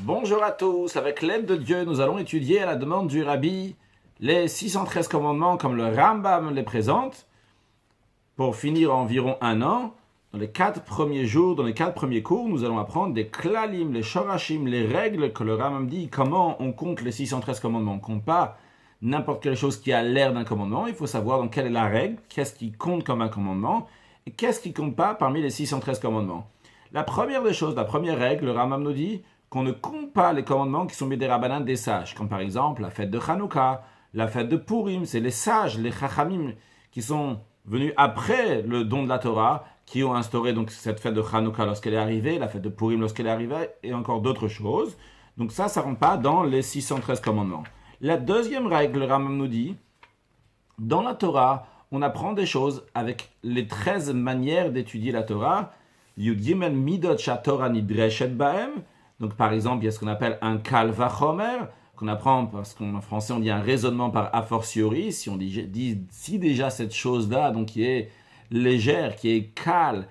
Bonjour à tous, avec l'aide de Dieu, nous allons étudier à la demande du Rabbi les 613 commandements comme le Rambam les présente pour finir environ un an. Dans les 4 premiers jours, dans les 4 premiers cours, nous allons apprendre des klalim, les shorashim, les règles que le Rambam dit, comment on compte les 613 commandements. On ne compte pas n'importe quelle chose qui a l'air d'un commandement, il faut savoir dans quelle est la règle, qu'est-ce qui compte comme un commandement et qu'est-ce qui ne compte pas parmi les 613 commandements. La première des choses, la première règle, le Rambam nous dit qu'on ne compte pas les commandements qui sont mis des rabbanan des sages, comme par exemple la fête de Hanouka, la fête de Purim, c'est les sages, les chachamim, qui sont venus après le don de la Torah, qui ont instauré donc cette fête de Hanouka lorsqu'elle est arrivée, la fête de Purim lorsqu'elle est arrivée, et encore d'autres choses. Donc ça ne rentre pas dans les 613 commandements. La deuxième règle, le Rambam nous dit, dans la Torah, on apprend des choses avec les 13 manières d'étudier la Torah. Yud Gimel Midot Shatorah Nidreshet Baem. Donc par exemple, il y a ce qu'on appelle un Kal Vachomer, qu'on apprend parce qu'en français on dit un raisonnement par a fortiori. Si on dit si déjà cette chose-là, donc qui est légère, qui est kal,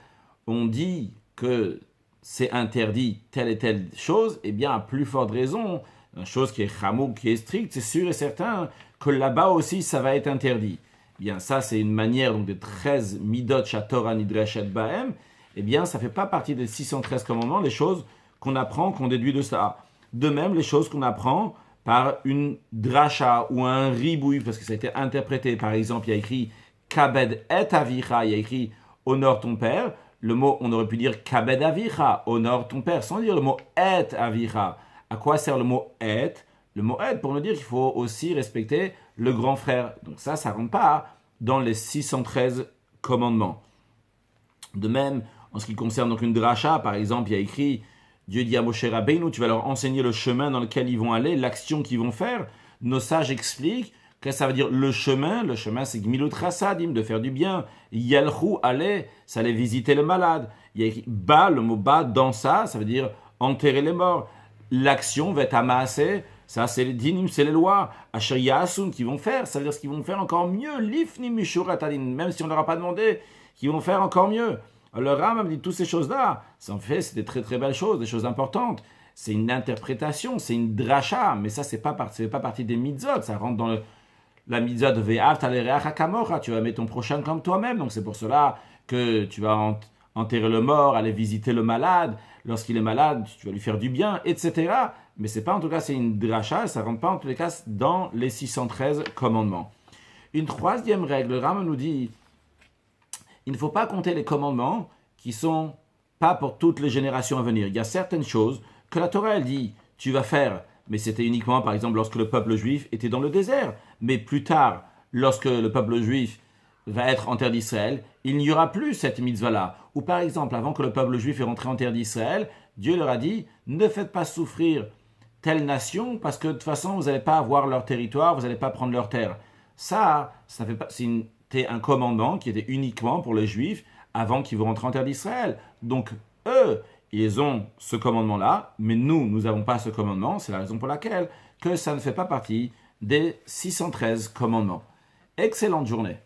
on dit que c'est interdit telle et telle chose, eh bien à plus forte raison, une chose qui est chamouk, qui est stricte, c'est sûr et certain que là-bas aussi ça va être interdit. Eh bien ça c'est une manière donc de 13 midot shatorah nidreshet baem. Eh bien ça ne fait pas partie des 613 commandements, les choses qu'on apprend, qu'on déduit de ça. De même, les choses qu'on apprend par une dracha ou un ribouille, parce que ça a été interprété. Par exemple, il y a écrit kabed et avicha, il y a écrit honore ton père. Le mot, on aurait pu dire kabed avicha, honore ton père, sans dire le mot et avicha. À quoi sert le mot et? Le mot et pour nous dire qu'il faut aussi respecter le grand frère. Donc ça ne rentre pas dans les 613 commandements. De même, en ce qui concerne donc une dracha, par exemple, il y a écrit Dieu dit à Moshe Rabbeinu, tu vas leur enseigner le chemin dans lequel ils vont aller, l'action qu'ils vont faire. Nos sages expliquent que ça veut dire le chemin c'est Gmilut Chassadim, de faire du bien. Yelchou, aller, ça allait visiter le malade. Il y a écrit Ba, le mot Ba, dans ça veut dire enterrer les morts. L'action va être amassée, ça c'est les dinim, c'est les lois. Asher Yasun, qu'ils vont faire, ça veut dire ce qu'ils vont faire encore mieux. Lifni Mishurat Adin, même si on ne leur a pas demandé, qu'ils vont faire encore mieux. Le Rambam dit toutes ces choses-là, en fait, c'est des très très belles choses, des choses importantes. C'est une interprétation, c'est une dracha, mais ça, ça fait pas partie des mitzvot. Ça rentre dans la mitzvah de Ve'av Talereach Kamocha. Tu vas mettre ton prochain comme toi-même. Donc c'est pour cela que tu vas enterrer le mort, aller visiter le malade. Lorsqu'il est malade, tu vas lui faire du bien, etc. Mais c'est pas en tout cas, c'est une dracha, ça rentre pas en tous les cas dans les 613 commandements. Une troisième règle, le Rambam nous dit il ne faut pas compter les commandements qui sont pas pour toutes les générations à venir. Il y a certaines choses que la Torah elle dit tu vas faire, mais c'était uniquement par exemple lorsque le peuple juif était dans le désert. Mais plus tard, lorsque le peuple juif va être en terre d'Israël, il n'y aura plus cette mitzvah-là. Ou par exemple, avant que le peuple juif est rentré en terre d'Israël, Dieu leur a dit ne faites pas souffrir telle nation parce que de toute façon vous n'allez pas avoir leur territoire, vous n'allez pas prendre leur terre. Ça fait pas, c'était un commandement qui était uniquement pour les Juifs avant qu'ils vont rentrer en terre d'Israël. Donc, eux, ils ont ce commandement-là, mais nous n'avons pas ce commandement. C'est la raison pour laquelle que ça ne fait pas partie des 613 commandements. Excellente journée.